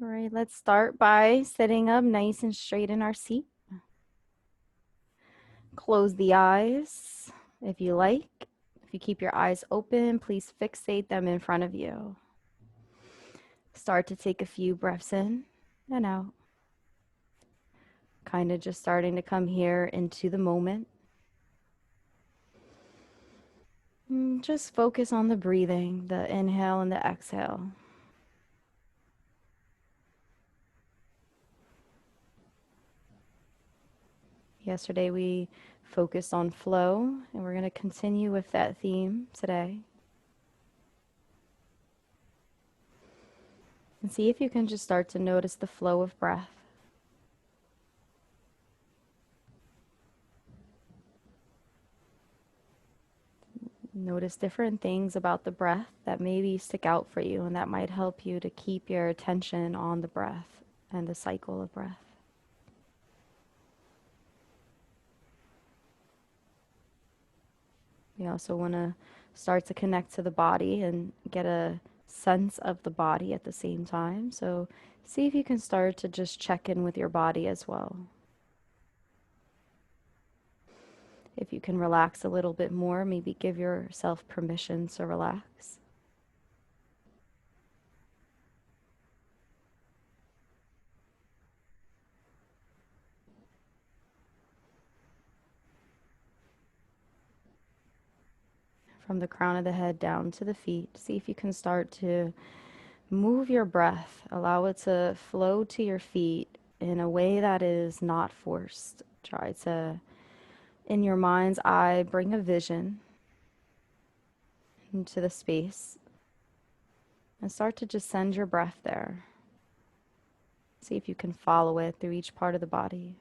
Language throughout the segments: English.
All right, let's start by sitting up nice and straight in our seat. Close the eyes if you like. If you keep your eyes open, please fixate them in front of you. Start to take a few breaths in and out. Kind of just starting to come here into the moment. Just focus on the breathing, the inhale and the exhale. Yesterday we focused on flow, and we're going to continue with that theme today. And see if you can just start to notice the flow of breath. Notice different things about the breath that maybe stick out for you, and that might help you to keep your attention on the breath and the cycle of breath. We also want to start to connect to the body and get a sense of the body at the same time. So see if you can start to just check in with your body as well. If you can relax a little bit more, maybe give yourself permission to relax. From the crown of the head down to the feet, see if you can start to move your breath. Allow it to flow to your feet in a way that is not forced. Try to, in your mind's eye, bring a vision into the space and start to just send your breath there. See if you can follow it through each part of the body.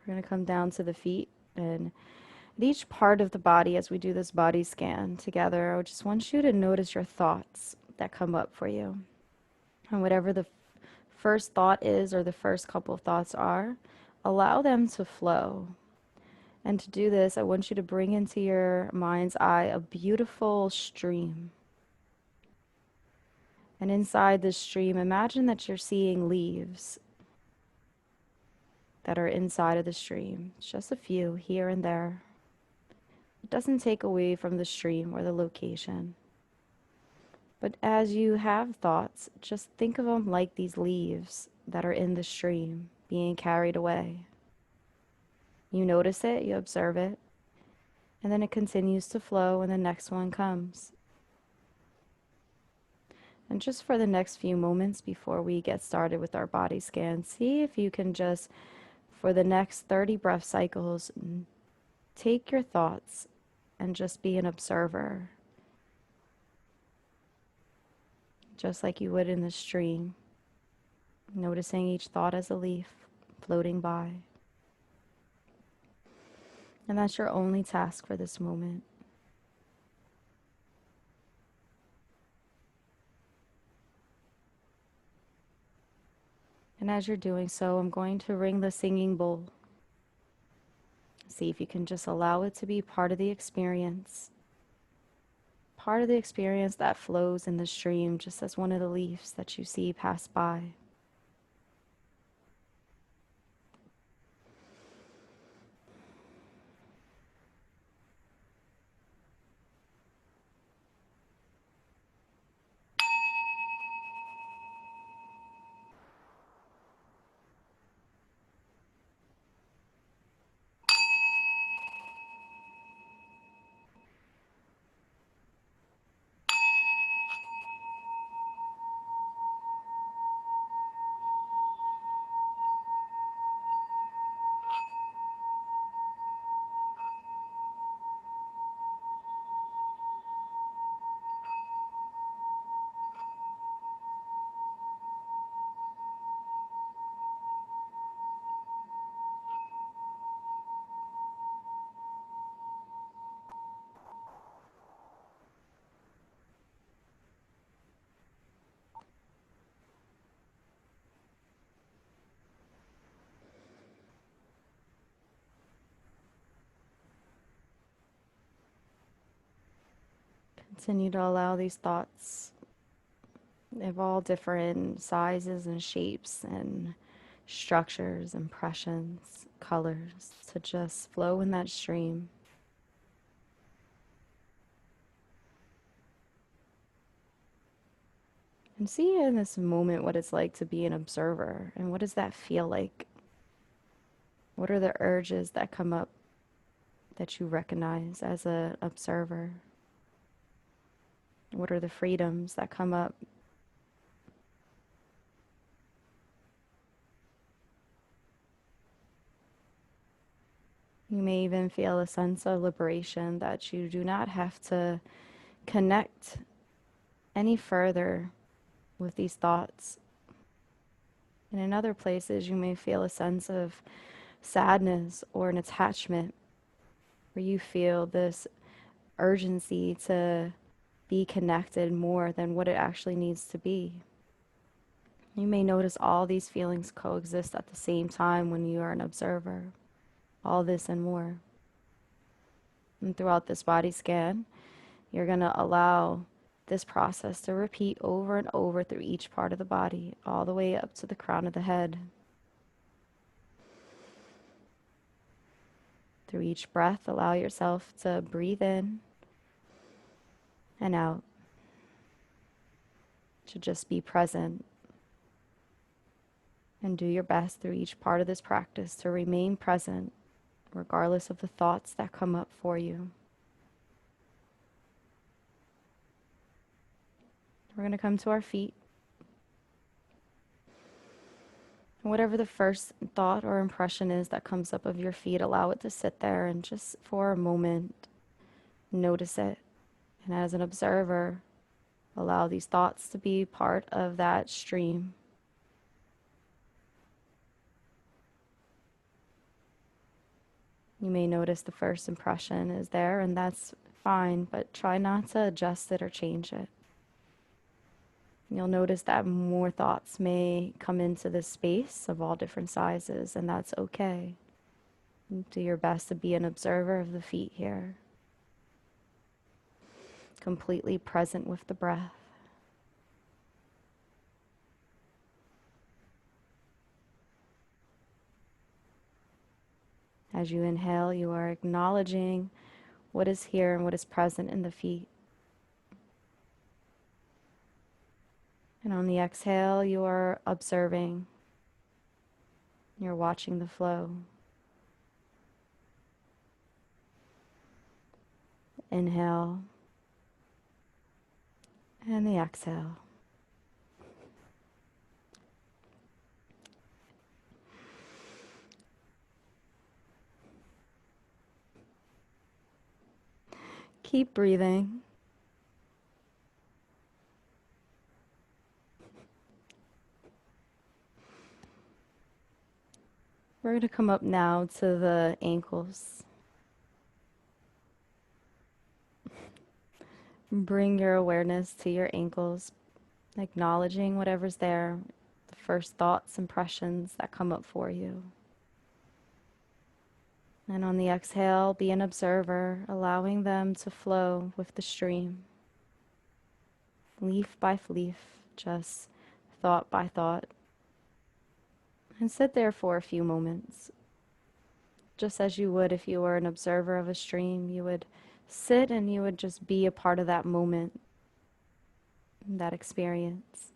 We're going to come down to the feet, and at each part of the body as we do this body scan together, I just want you to notice your thoughts that come up for you. And whatever the first thought is or the first couple of thoughts are, allow them to flow. And to do this, I want you to bring into your mind's eye a beautiful stream. And inside this stream, imagine that you're seeing leaves that are inside of the stream. It's just a few here and there. It doesn't take away from the stream or the location. But as you have thoughts, just think of them like these leaves that are in the stream being carried away. You notice it, you observe it, and then it continues to flow, and the next one comes. And just for the next few moments before we get started with our body scan, see if you can just, for the next 30 breath cycles, take your thoughts and just be an observer, just like you would in the stream, noticing each thought as a leaf floating by. And that's your only task for this moment. And as you're doing so, I'm going to ring the singing bowl. See if you can just allow it to be part of the experience. Part of the experience that flows in the stream, just as one of the leaves that you see pass by. Continue to allow these thoughts of all different sizes and shapes and structures, impressions, colors to just flow in that stream. And see in this moment what it's like to be an observer and what does that feel like? What are the urges that come up that you recognize as an observer? What are the freedoms that come up? You may even feel a sense of liberation that you do not have to connect any further with these thoughts. And in other places, you may feel a sense of sadness or an attachment where you feel this urgency to be connected more than what it actually needs to be. You may notice all these feelings coexist at the same time when you are an observer. All this and more. And throughout this body scan, you're going to allow this process to repeat over and over through each part of the body, all the way up to the crown of the head. Through each breath, allow yourself to breathe in and out, to just be present. And do your best through each part of this practice to remain present, regardless of the thoughts that come up for you. We're going to come to our feet. Whatever the first thought or impression is that comes up of your feet, allow it to sit there and just for a moment, notice it. And as an observer, allow these thoughts to be part of that stream. You may notice the first impression is there, and that's fine, but try not to adjust it or change it. You'll notice that more thoughts may come into this space of all different sizes, and that's okay. Do your best to be an observer of the feet here. Completely present with the breath. As you inhale, you are acknowledging what is here and what is present in the feet. And on the exhale, you are observing. You're watching the flow. Inhale. And the exhale. Keep breathing. We're going to come up now to the ankles. Bring your awareness to your ankles, acknowledging whatever's there, the first thoughts, impressions that come up for you. And on the exhale, be an observer, allowing them to flow with the stream. Leaf by leaf, just thought by thought. And sit there for a few moments. Just as you would if you were an observer of a stream, you would sit and you would just be a part of that moment, that experience.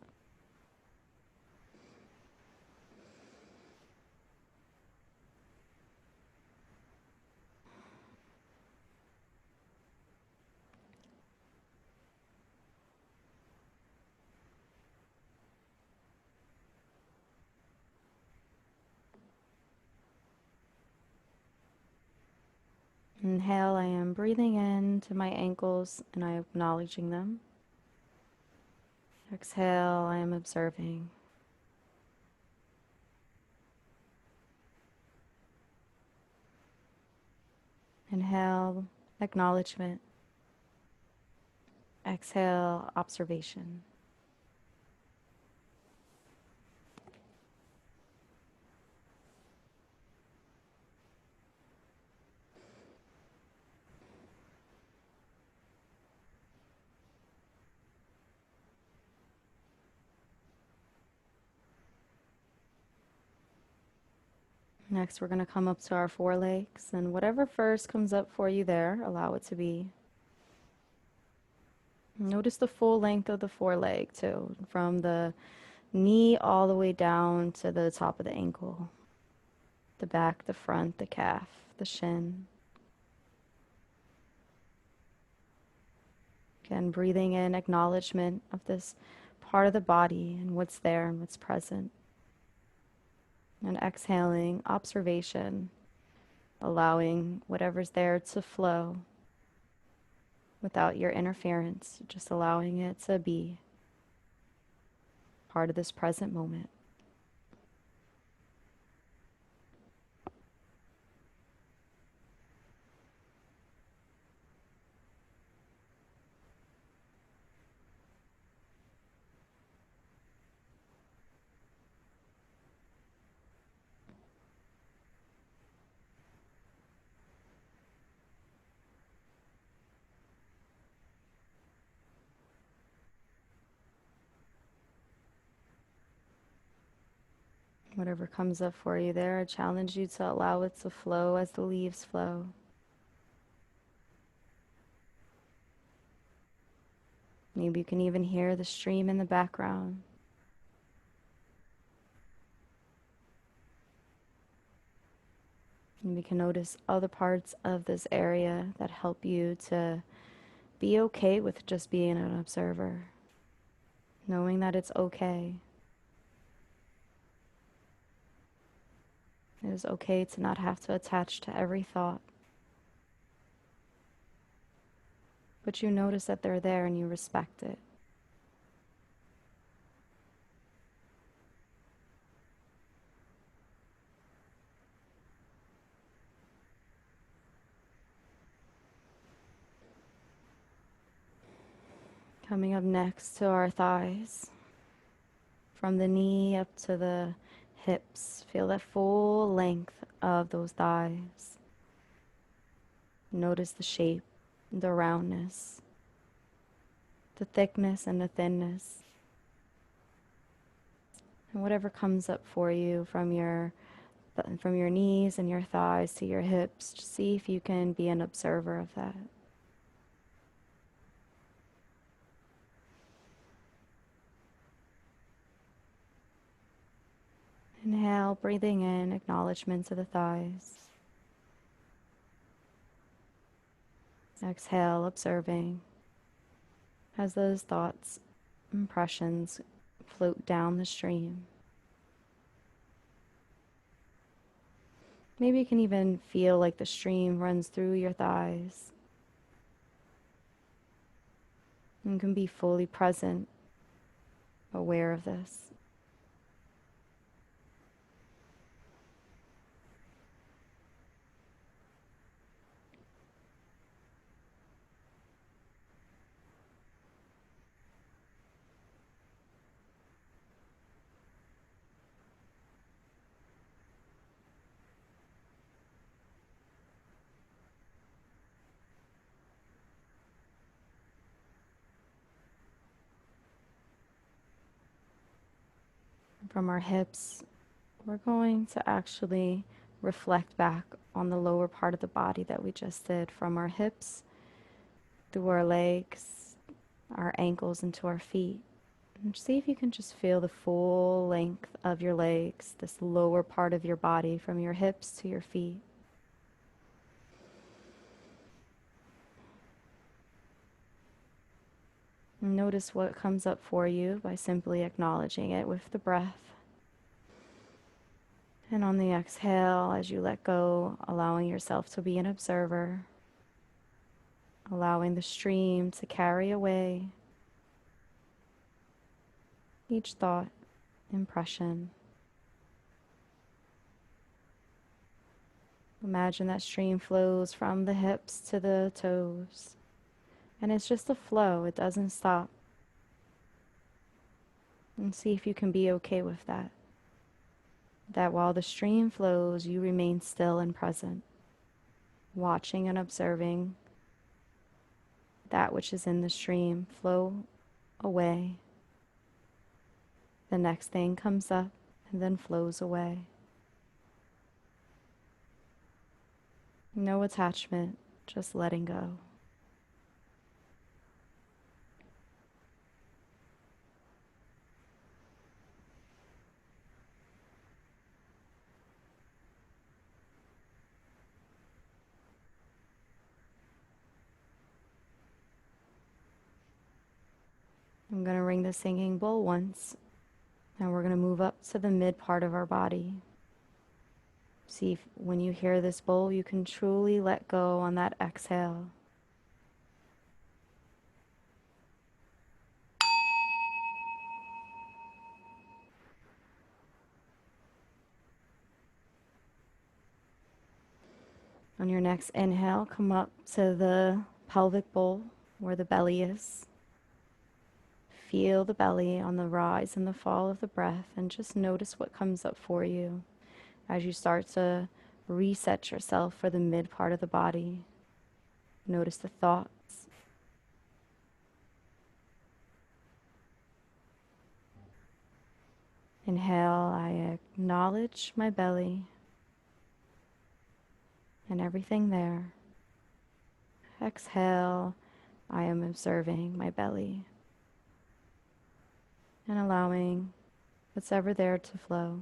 Inhale, I am breathing into my ankles and I am acknowledging them. Exhale, I am observing. Inhale, acknowledgement. Exhale, observation. Next, we're going to come up to our forelegs, and whatever first comes up for you there, allow it to be. Notice the full length of the foreleg too, from the knee all the way down to the top of the ankle, the back, the front, the calf, the shin. Again, breathing in acknowledgement of this part of the body and what's there and what's present. And exhaling observation, allowing whatever's there to flow without your interference, just allowing it to be part of this present moment. Whatever comes up for you there, I challenge you to allow it to flow as the leaves flow. Maybe you can even hear the stream in the background. And we can notice other parts of this area that help you to be okay with just being an observer, knowing that it's okay. It is okay to not have to attach to every thought. But you notice that they're there and you respect it. Coming up next to our thighs. From the knee up to the hips. Feel that full length of those thighs. Notice the shape, the roundness, the thickness and the thinness. And whatever comes up for you from your knees and your thighs to your hips, just see if you can be an observer of that. Inhale, breathing in, acknowledgement to the thighs. Exhale, observing as those thoughts, impressions float down the stream. Maybe you can even feel like the stream runs through your thighs. You can be fully present, aware of this. From our hips, we're going to actually reflect back on the lower part of the body that we just did, from our hips through our legs, our ankles, into our feet. And see if you can just feel the full length of your legs, this lower part of your body, from your hips to your feet. And notice what comes up for you by simply acknowledging it with the breath. And on the exhale, as you let go, allowing yourself to be an observer, allowing the stream to carry away each thought, impression. Imagine that stream flows from the hips to the toes. And it's just a flow, it doesn't stop. And see if you can be okay with that. That while the stream flows, you remain still and present, watching and observing that which is in the stream flow away. The next thing comes up and then flows away. No attachment, just letting go. I'm going to ring the singing bowl once, and we're going to move up to the mid part of our body. See if when you hear this bowl, you can truly let go on that exhale. On your next inhale, come up to the pelvic bowl where the belly is. Feel the belly on the rise and the fall of the breath, and just notice what comes up for you as you start to reset yourself for the mid part of the body. Notice the thoughts. Inhale, I acknowledge my belly and everything there. Exhale, I am observing my belly and allowing what's ever there to flow.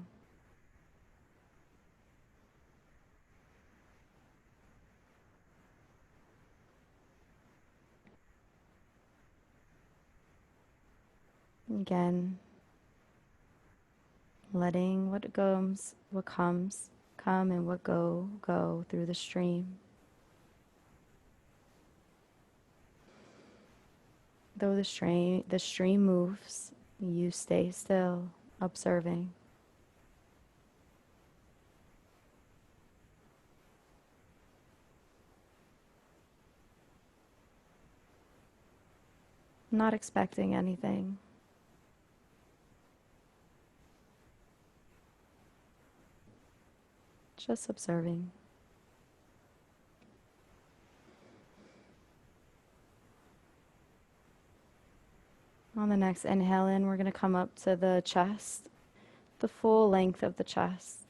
Again, letting what comes, come, and what go through the stream. Though the stream moves, you stay still, observing. Not expecting anything. Just observing. On the next inhale in, we're going to come up to the chest, the full length of the chest,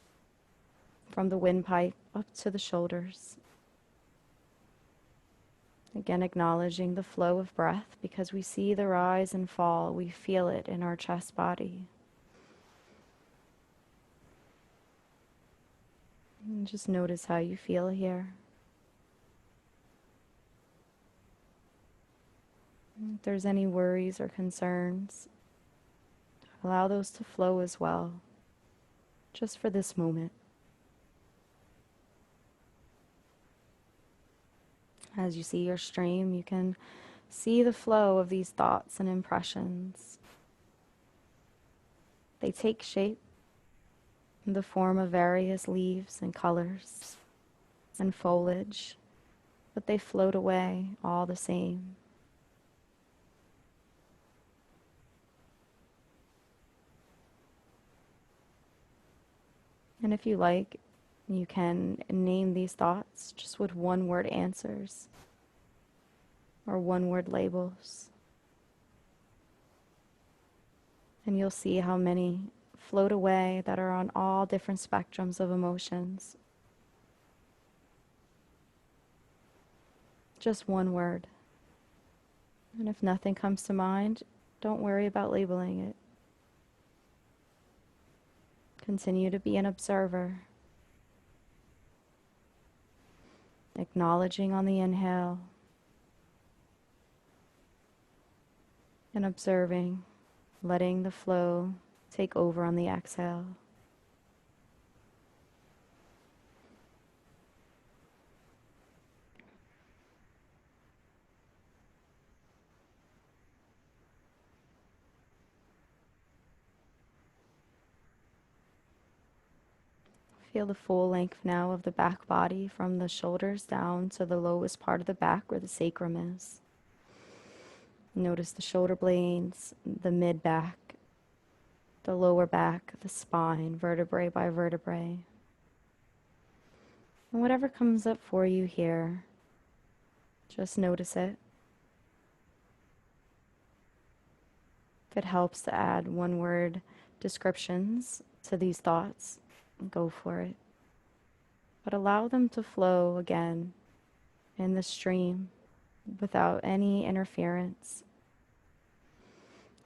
from the windpipe up to the shoulders. Again, acknowledging the flow of breath because we see the rise and fall. We feel it in our chest body. And just notice how you feel here. If there's any worries or concerns, allow those to flow as well, just for this moment. As you see your stream, you can see the flow of these thoughts and impressions. They take shape in the form of various leaves and colors and foliage, but they float away all the same. And if you like, you can name these thoughts just with one-word answers or one-word labels. And you'll see how many float away that are on all different spectrums of emotions. Just one word. And if nothing comes to mind, don't worry about labeling it. Continue to be an observer, acknowledging on the inhale and observing, letting the flow take over on the exhale. Feel the full length now of the back body from the shoulders down to the lowest part of the back where the sacrum is. Notice the shoulder blades, the mid back, the lower back, the spine, vertebrae by vertebrae. And whatever comes up for you here, just notice it. If it helps to add one-word descriptions to these thoughts, go for it. but allow them to flow again in the stream without any interference.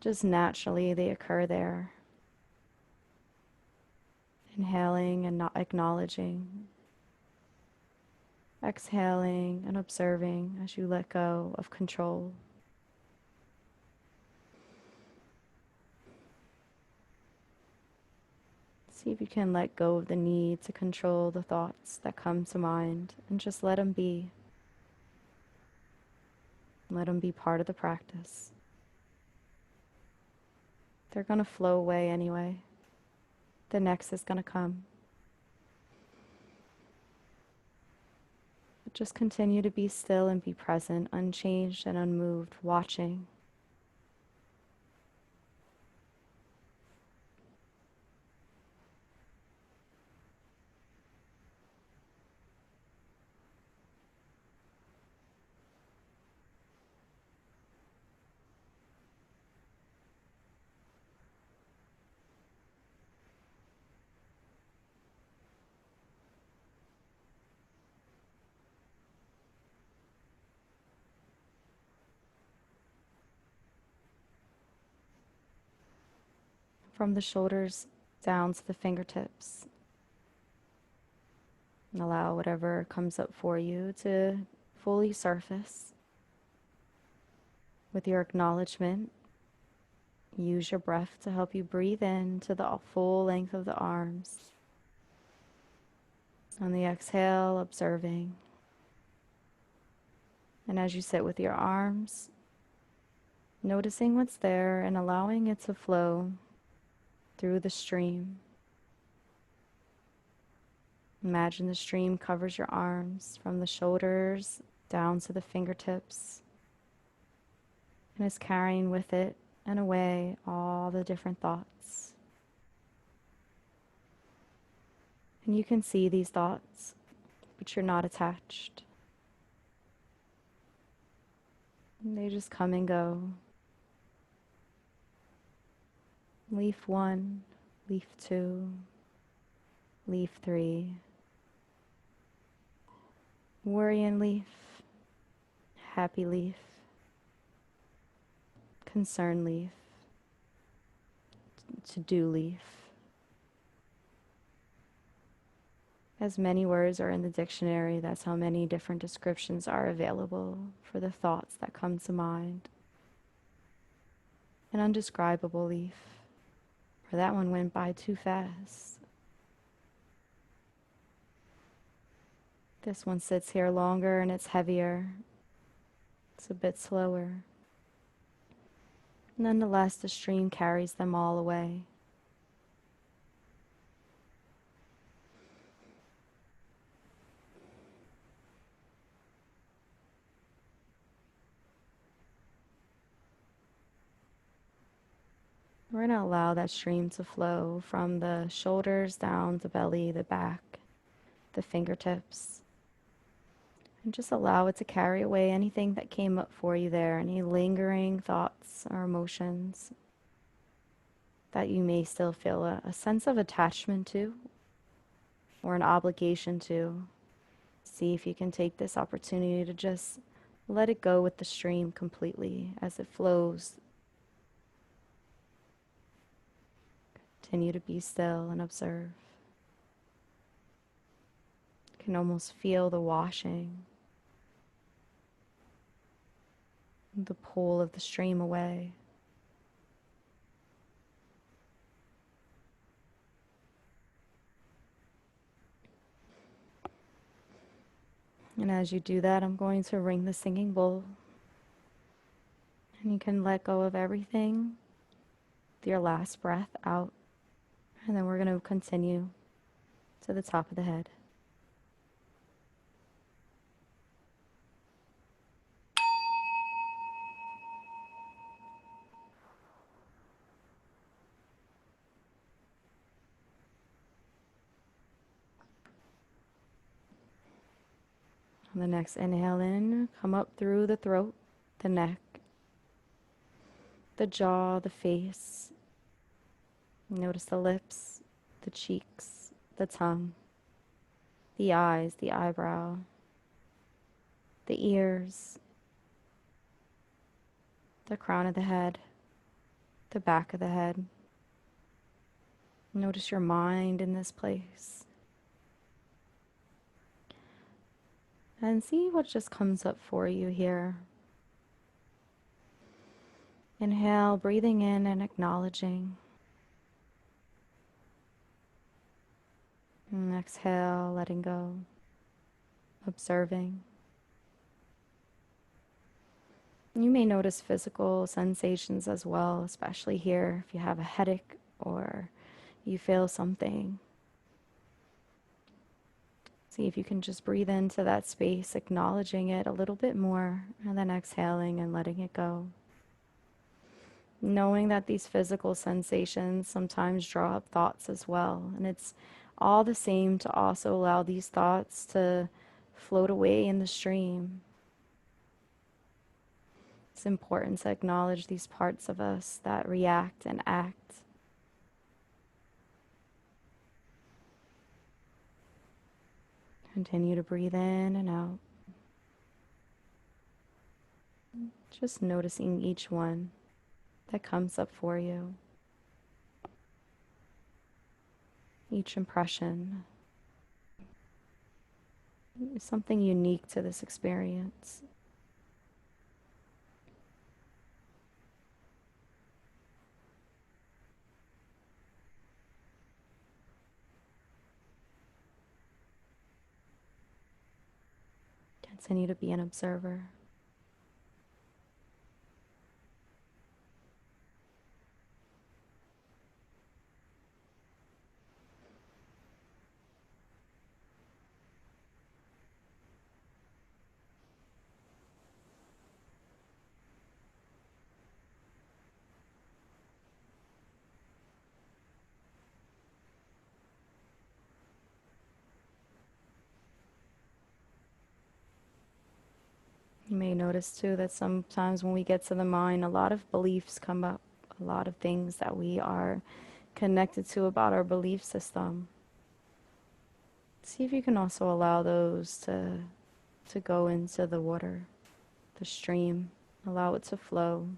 Just naturally they occur there. Inhaling and not acknowledging. Exhaling and observing as you let go of control. See if you can let go of the need to control the thoughts that come to mind and just let them be. Let them be part of the practice. They're going to flow away anyway. The next is going to come. But just continue to be still and be present, unchanged and unmoved, watching. From the shoulders down to the fingertips. And allow whatever comes up for you to fully surface. With your acknowledgement, use your breath to help you breathe in to the full length of the arms. On the exhale, observing. And as you sit with your arms, noticing what's there and allowing it to flow through the stream. Imagine the stream covers your arms from the shoulders down to the fingertips and is carrying with it and away all the different thoughts. And you can see these thoughts, but you're not attached. And they just come and go. Leaf 1, leaf 2, leaf 3. Worrying leaf, happy leaf, concern leaf, to-do leaf. As many words are in the dictionary, that's how many different descriptions are available for the thoughts that come to mind. An undescribable leaf, or that one went by too fast. This one sits here longer and it's heavier. It's a bit slower. Nonetheless, the stream carries them all away. We're going to allow that stream to flow from the shoulders down the belly, the back, the fingertips. And just allow it to carry away anything that came up for you there, any lingering thoughts or emotions that you may still feel a sense of attachment to or an obligation to. See if you can take this opportunity to just let it go with the stream completely as it flows. Continue to be still and observe. You can almost feel the washing, the pull of the stream away. And as you do that, I'm going to ring the singing bowl. And you can let go of everything with your last breath out. And then we're going to continue to the top of the head. On the next inhale in, come up through the throat, the neck, the jaw, the face. Notice the lips, the cheeks, the tongue. the eyes, the eyebrow, the ears, the crown of the head, the back of the head. Notice your mind in this place. And see what just comes up for you here. Inhale, breathing in and acknowledging. And exhale, letting go, observing. You may notice physical sensations as well, especially here if you have a headache or you feel something. See if you can just breathe into that space, acknowledging it a little bit more, and then exhaling and letting it go. Knowing that these physical sensations sometimes draw up thoughts as well, and it's all the same to also allow these thoughts to float away in the stream. It's important to acknowledge these parts of us that react and act. Continue to breathe in and out. Just noticing each one that comes up for you. Each impression is something unique to this experience. Continue to be an observer. You may notice too that sometimes when we get to the mind, a lot of beliefs come up, a lot of things that we are connected to about our belief system. See if you can also allow those to go into the water, the stream, allow it to flow.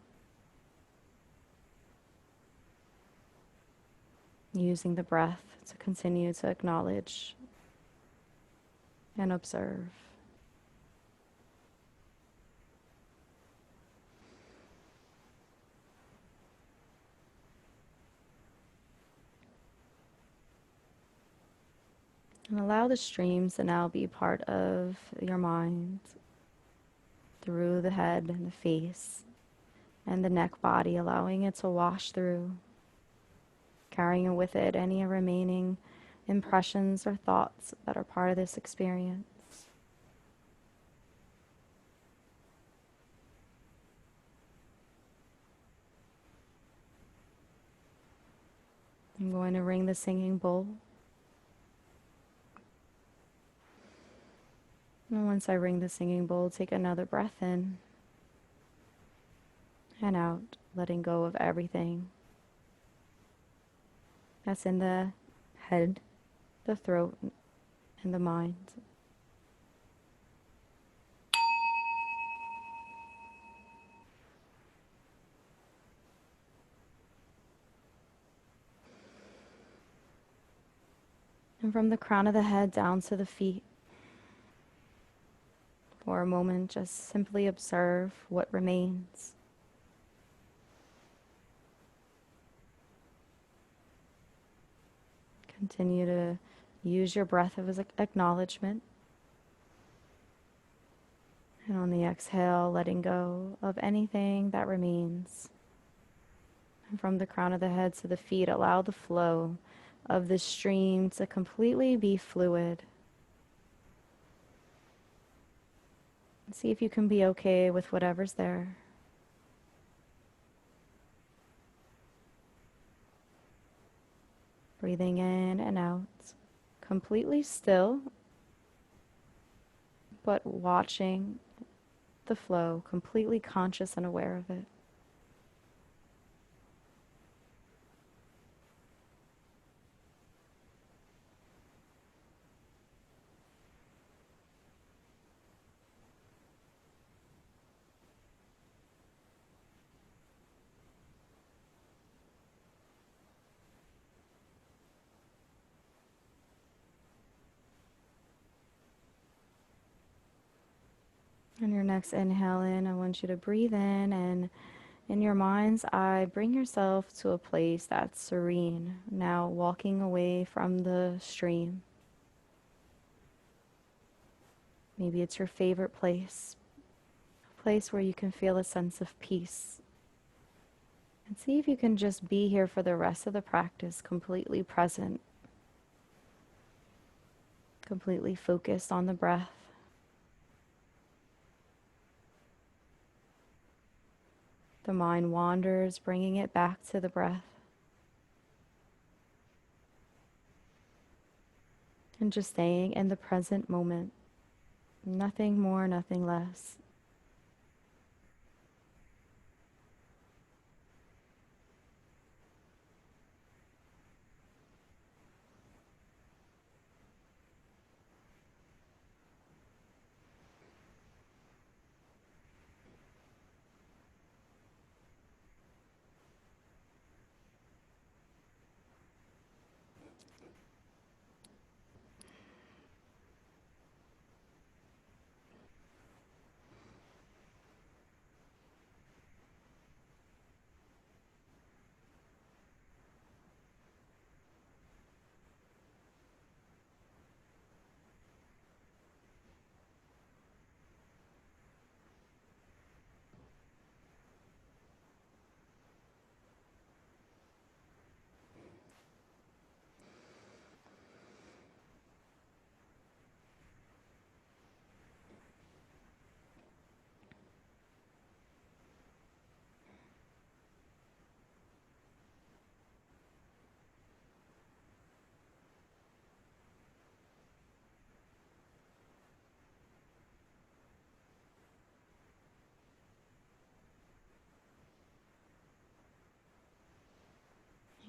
Using the breath to continue to acknowledge and observe. And allow the streams to now be part of your mind through the head and the face and the neck body, allowing it to wash through, carrying with it any remaining impressions or thoughts that are part of this experience. I'm going to ring the singing bowl. And once I ring the singing bowl, take another breath in and out, letting go of everything that's in the head, the throat, and the mind. And from the crown of the head down to the feet, for a moment, just simply observe what remains. Continue to use your breath as acknowledgement. And on the exhale, letting go of anything that remains. And from the crown of the head to the feet, allow the flow of the stream to completely be fluid. See if you can be okay with whatever's there. Breathing in and out, completely still, but watching the flow, completely conscious and aware of it. On your next inhale in, I want you to breathe in in your mind's eye, bring yourself to a place that's serene. Now walking away from the stream. Maybe it's your favorite place, a place where you can feel a sense of peace. And see if you can just be here for the rest of the practice, completely present, completely focused on the breath. The mind wanders, bringing it back to the breath. And just staying in the present moment. Nothing more, nothing less.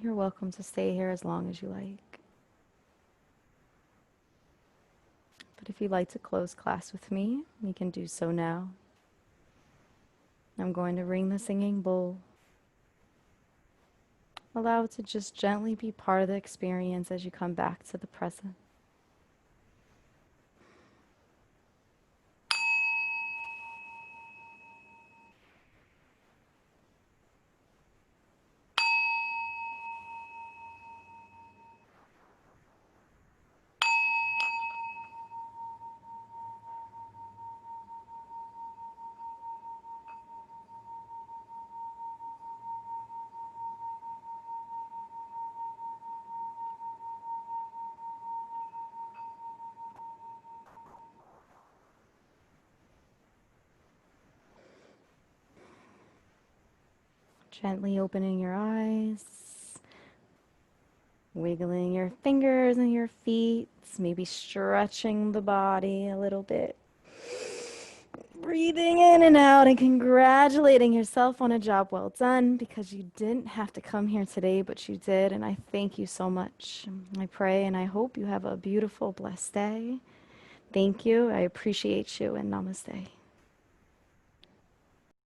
You're welcome to stay here as long as you like. But if you'd like to close class with me, you can do so now. I'm going to ring the singing bowl. Allow it to just gently be part of the experience as you come back to the present. Gently opening your eyes, wiggling your fingers and your feet, maybe stretching the body a little bit. Breathing in and out and congratulating yourself on a job well done, because you didn't have to come here today, but you did, and I thank you so much. I pray and I hope you have a beautiful, blessed day. Thank you. I appreciate you, and namaste.